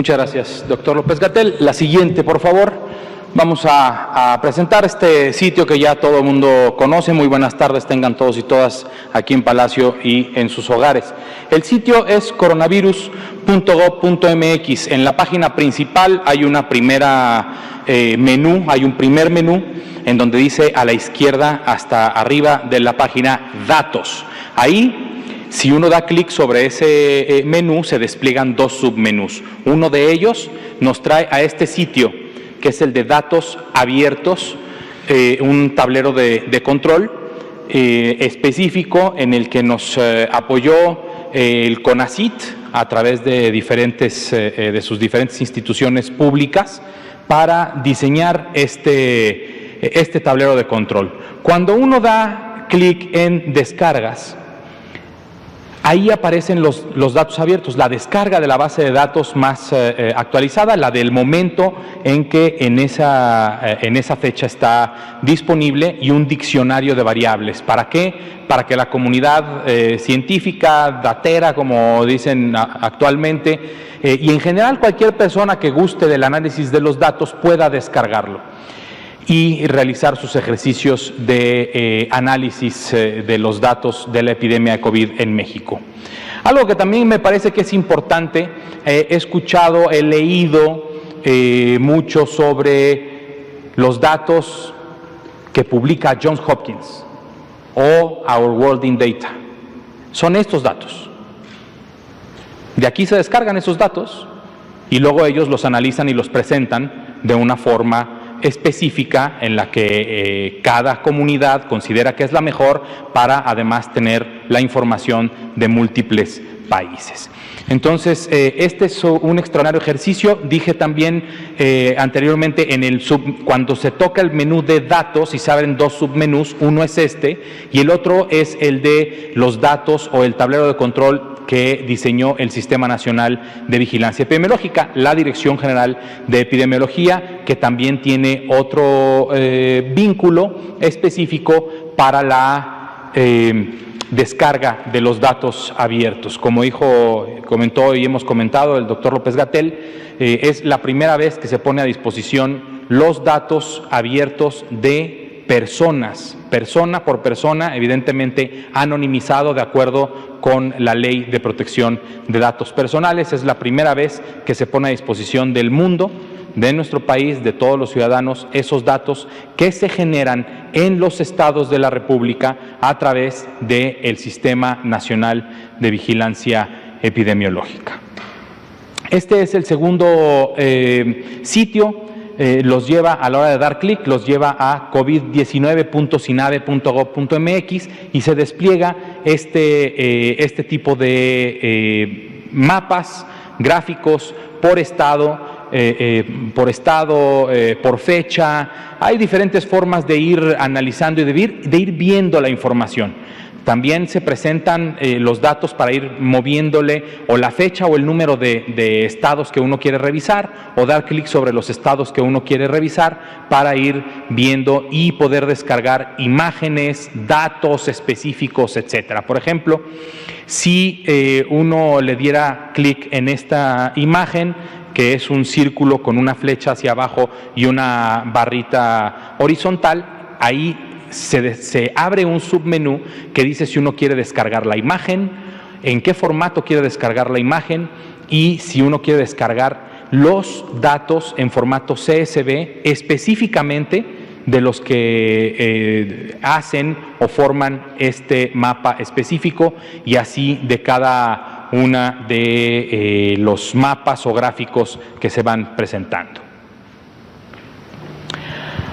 Muchas gracias, doctor López-Gatell. La siguiente, por favor. Vamos a presentar este sitio que ya todo el mundo conoce. Muy buenas tardes, tengan todos y todas aquí en Palacio y en sus hogares. El sitio es coronavirus.gov.mx. En la página principal hay una primera menú, hay un primer menú en donde dice a la izquierda hasta arriba de la página Datos. Ahí, si uno da clic sobre ese menú, se despliegan dos submenús. Uno de ellos nos trae a este sitio, que es el de datos abiertos, un tablero de control específico en el que nos apoyó el CONACYT a través de de sus diferentes instituciones públicas para diseñar este tablero de control. Cuando uno da clic en descargas, ahí aparecen los datos abiertos, la descarga de la base de datos más actualizada, la del momento en que en esa fecha está disponible, y un diccionario de variables. ¿Para qué? Para que la comunidad científica, datera, como dicen actualmente, y en general cualquier persona que guste del análisis de los datos pueda descargarlo y realizar sus ejercicios de análisis de los datos de la epidemia de COVID en México. Algo que también me parece que es importante, he escuchado, he leído mucho sobre los datos que publica Johns Hopkins o Our World in Data. Son estos datos. De aquí se descargan esos datos y luego ellos los analizan y los presentan de una forma específica en la que cada comunidad considera que es la mejor para además tener la información de múltiples países. Entonces, este es un extraordinario ejercicio. Dije también anteriormente, cuando se toca el menú de datos y se abren dos submenús, uno es este y el otro es el de los datos o el tablero de control que diseñó el Sistema Nacional de Vigilancia Epidemiológica, la Dirección General de Epidemiología, que también tiene otro vínculo específico para la descarga de los datos abiertos. Como comentó y hemos comentado el doctor López-Gatell, es la primera vez que se pone a disposición los datos abiertos de personas, persona por persona, evidentemente anonimizado de acuerdo con la Ley de Protección de Datos Personales. Es la primera vez que se pone a disposición del mundo, de nuestro país, de todos los ciudadanos, esos datos que se generan en los estados de la República a través del Sistema Nacional de Vigilancia Epidemiológica. Este es el segundo sitio. Los lleva, a la hora de dar clic, los lleva a covid19.sinave.gov.mx y se despliega este tipo de mapas, gráficos por estado, por fecha. Hay diferentes formas de ir analizando y de ir viendo la información. También se presentan los datos para ir moviéndole o la fecha o el número de estados que uno quiere revisar, o dar clic sobre los estados que uno quiere revisar para ir viendo y poder descargar imágenes, datos específicos, etcétera. Por ejemplo, si uno le diera clic en esta imagen, que es un círculo con una flecha hacia abajo y una barrita horizontal, ahí se abre un submenú que dice si uno quiere descargar la imagen, en qué formato quiere descargar la imagen y si uno quiere descargar los datos en formato CSV específicamente de los que hacen o forman este mapa específico, y así de cada una de los mapas o gráficos que se van presentando.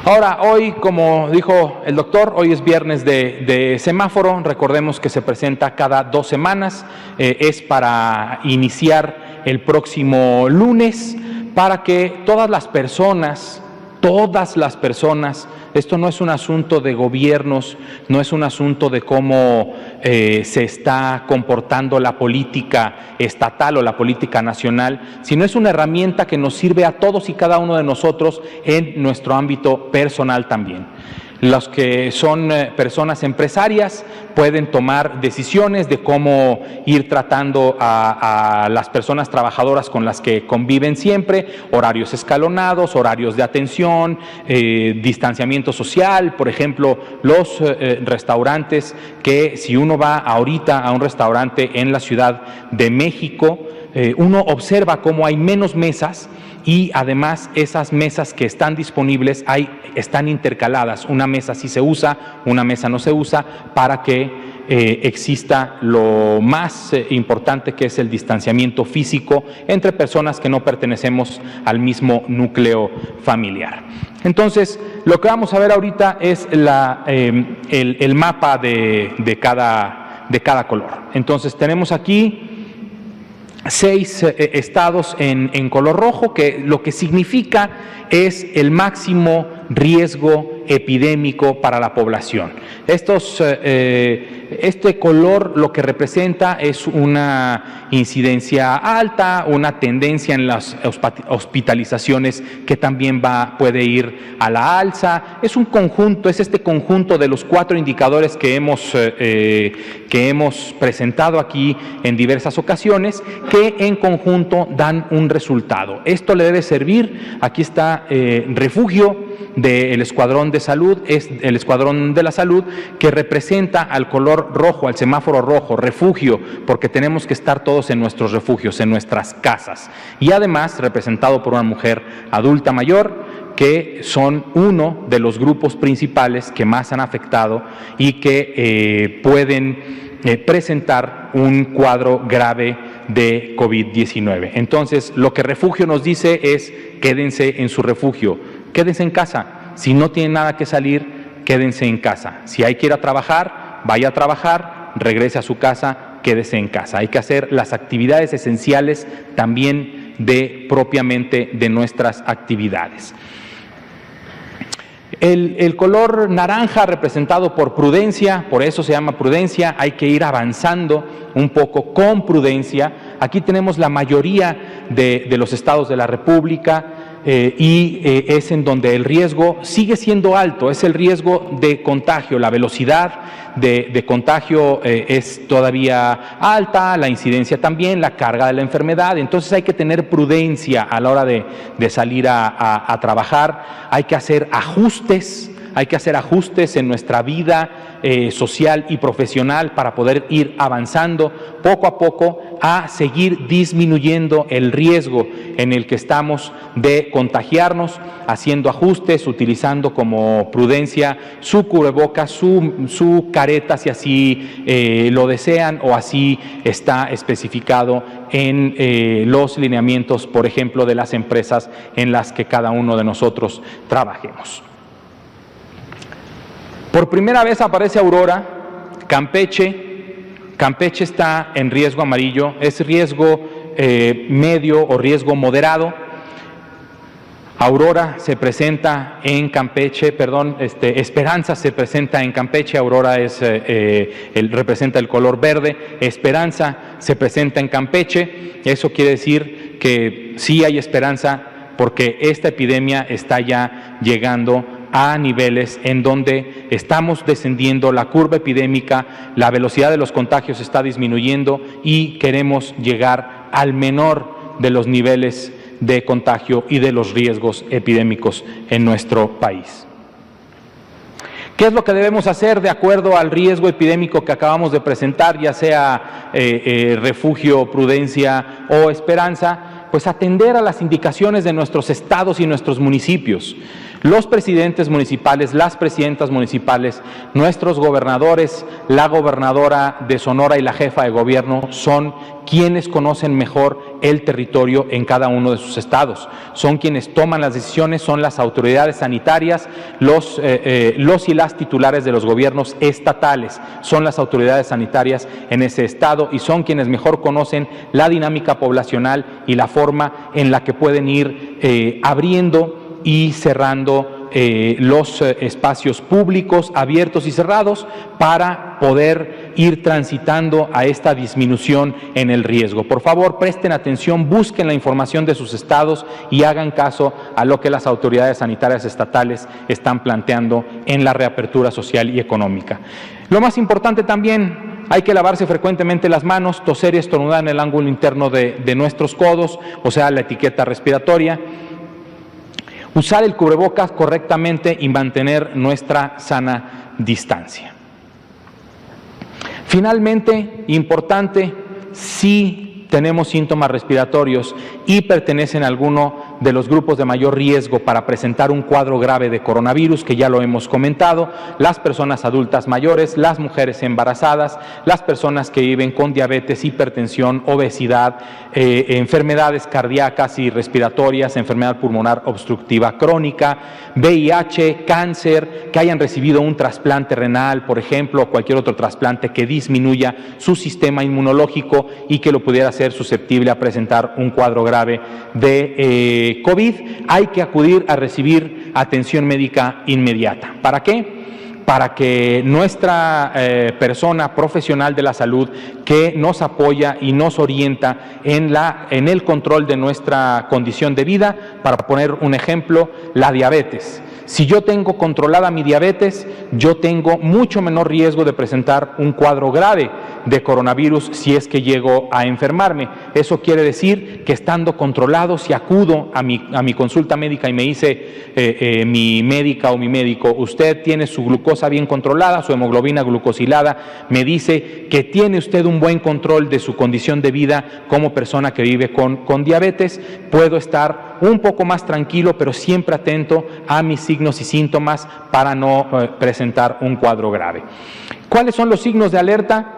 Ahora, hoy, como dijo el doctor, hoy es viernes de semáforo. Recordemos que se presenta cada 2 semanas. Es para iniciar el próximo lunes, para que todas las personas, esto no es un asunto de gobiernos, no es un asunto de cómo se está comportando la política estatal o la política nacional, sino es una herramienta que nos sirve a todos y cada uno de nosotros en nuestro ámbito personal también. Los que son personas empresarias pueden tomar decisiones de cómo ir tratando a las personas trabajadoras con las que conviven siempre, horarios escalonados, horarios de atención, distanciamiento social. Por ejemplo, los restaurantes, que si uno va ahorita a un restaurante en la Ciudad de México, uno observa cómo hay menos mesas, y además esas mesas que están disponibles están intercaladas. Una mesa sí se usa, una mesa no se usa, para que exista lo más importante, que es el distanciamiento físico entre personas que no pertenecemos al mismo núcleo familiar. Entonces, lo que vamos a ver ahorita es el mapa de cada color. Entonces, tenemos aquí 6 estados en color rojo, que lo que significa es el máximo riesgo epidémico para la población. Este color lo que representa es una incidencia alta, una tendencia en las hospitalizaciones que también puede ir a la alza. Es un conjunto, es este conjunto de los 4 indicadores que hemos presentado aquí en diversas ocasiones, que en conjunto dan un resultado. Esto le debe servir. Aquí está refugio del Escuadrón de Salud, es el Escuadrón de la Salud, que representa al color rojo, al semáforo rojo, refugio, porque tenemos que estar todos en nuestros refugios, en nuestras casas. Y además representado por una mujer adulta mayor, que son uno de los grupos principales que más han afectado y que pueden presentar un cuadro grave de COVID-19. Entonces, lo que refugio nos dice es: quédense en su refugio, quédense en casa. Si no tienen nada que salir, quédense en casa. Si hay que ir a trabajar, vaya a trabajar, regrese a su casa, quédese en casa. Hay que hacer las actividades esenciales también propiamente de nuestras actividades. El color naranja, representado por prudencia, por eso se llama prudencia. Hay que ir avanzando un poco con prudencia. Aquí tenemos la mayoría de los estados de la República, es en donde el riesgo sigue siendo alto, es el riesgo de contagio. La velocidad de contagio es todavía alta, la incidencia también, la carga de la enfermedad. Entonces hay que tener prudencia a la hora de salir a trabajar. Hay que hacer ajustes en nuestra vida social y profesional para poder ir avanzando poco a poco a seguir disminuyendo el riesgo en el que estamos de contagiarnos, haciendo ajustes, utilizando como prudencia su cubrebocas, su careta, si así lo desean, o así está especificado en los lineamientos, por ejemplo, de las empresas en las que cada uno de nosotros trabajemos. Por primera vez aparece Aurora, Campeche. Campeche está en riesgo amarillo, es riesgo medio o riesgo moderado. Aurora se presenta en Campeche, Esperanza se presenta en Campeche. Aurora representa el color verde. Esperanza se presenta en Campeche. Eso quiere decir que sí hay esperanza, porque esta epidemia está ya llegando a niveles en donde estamos descendiendo la curva epidémica, la velocidad de los contagios está disminuyendo y queremos llegar al menor de los niveles de contagio y de los riesgos epidémicos en nuestro país. ¿Qué es lo que debemos hacer de acuerdo al riesgo epidémico que acabamos de presentar, ya sea refugio, prudencia o esperanza? Pues atender a las indicaciones de nuestros estados y nuestros municipios. Los presidentes municipales, las presidentas municipales, nuestros gobernadores, la gobernadora de Sonora y la jefa de gobierno son quienes conocen mejor el territorio en cada uno de sus estados. Son quienes toman las decisiones, son las autoridades sanitarias, los y las titulares de los gobiernos estatales, son las autoridades sanitarias en ese estado y son quienes mejor conocen la dinámica poblacional y la forma en la que pueden ir abriendo y cerrando los espacios públicos, abiertos y cerrados, para poder ir transitando a esta disminución en el riesgo. Por favor, presten atención, busquen la información de sus estados y hagan caso a lo que las autoridades sanitarias estatales están planteando en la reapertura social y económica. Lo más importante también, hay que lavarse frecuentemente las manos, toser y estornudar en el ángulo interno de nuestros codos, o sea, la etiqueta respiratoria, usar el cubrebocas correctamente y mantener nuestra sana distancia. Finalmente, importante, si tenemos síntomas respiratorios y pertenecen a alguno de los grupos de mayor riesgo para presentar un cuadro grave de coronavirus, que ya lo hemos comentado, las personas adultas mayores, las mujeres embarazadas, las personas que viven con diabetes, hipertensión, obesidad, enfermedades cardíacas y respiratorias, enfermedad pulmonar obstructiva crónica, VIH, cáncer, que hayan recibido un trasplante renal, por ejemplo, o cualquier otro trasplante que disminuya su sistema inmunológico y que lo pudiera hacer susceptible a presentar un cuadro grave de COVID, hay que acudir a recibir atención médica inmediata. ¿Para qué? Para que nuestra persona profesional de la salud que nos apoya y nos orienta en el control de nuestra condición de vida, para poner un ejemplo, la diabetes. Si yo tengo controlada mi diabetes, yo tengo mucho menor riesgo de presentar un cuadro grave de coronavirus si es que llego a enfermarme. Eso quiere decir que estando controlado, si acudo a mi consulta médica y me dice mi médica o mi médico, usted tiene su glucosa bien controlada, su hemoglobina glucosilada, me dice que tiene usted un buen control de su condición de vida como persona que vive con diabetes, puedo estar un poco más tranquilo, pero siempre atento a mis signos y síntomas para no presentar un cuadro grave. ¿Cuáles son los signos de alerta?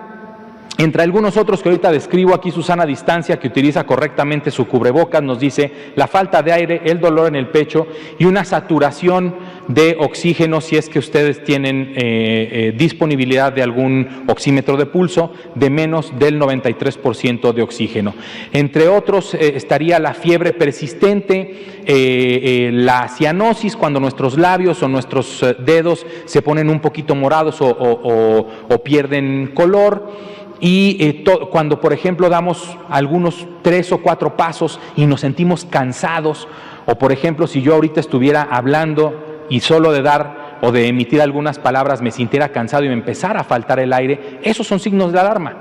Entre algunos otros que ahorita describo, aquí Susana Distancia, que utiliza correctamente su cubrebocas, nos dice la falta de aire, el dolor en el pecho y una saturación de oxígeno si es que ustedes tienen disponibilidad de algún oxímetro de pulso de menos del 93% de oxígeno. Entre otros estaría la fiebre persistente, la cianosis, cuando nuestros labios o nuestros dedos se ponen un poquito morados o pierden color. Y cuando, por ejemplo, damos algunos 3 o 4 pasos y nos sentimos cansados, o por ejemplo, si yo ahorita estuviera hablando y solo de dar o de emitir algunas palabras me sintiera cansado y me empezara a faltar el aire, esos son signos de alarma.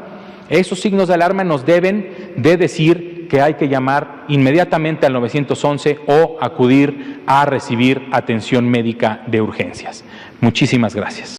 Esos signos de alarma nos deben de decir que hay que llamar inmediatamente al 911 o acudir a recibir atención médica de urgencias. Muchísimas gracias.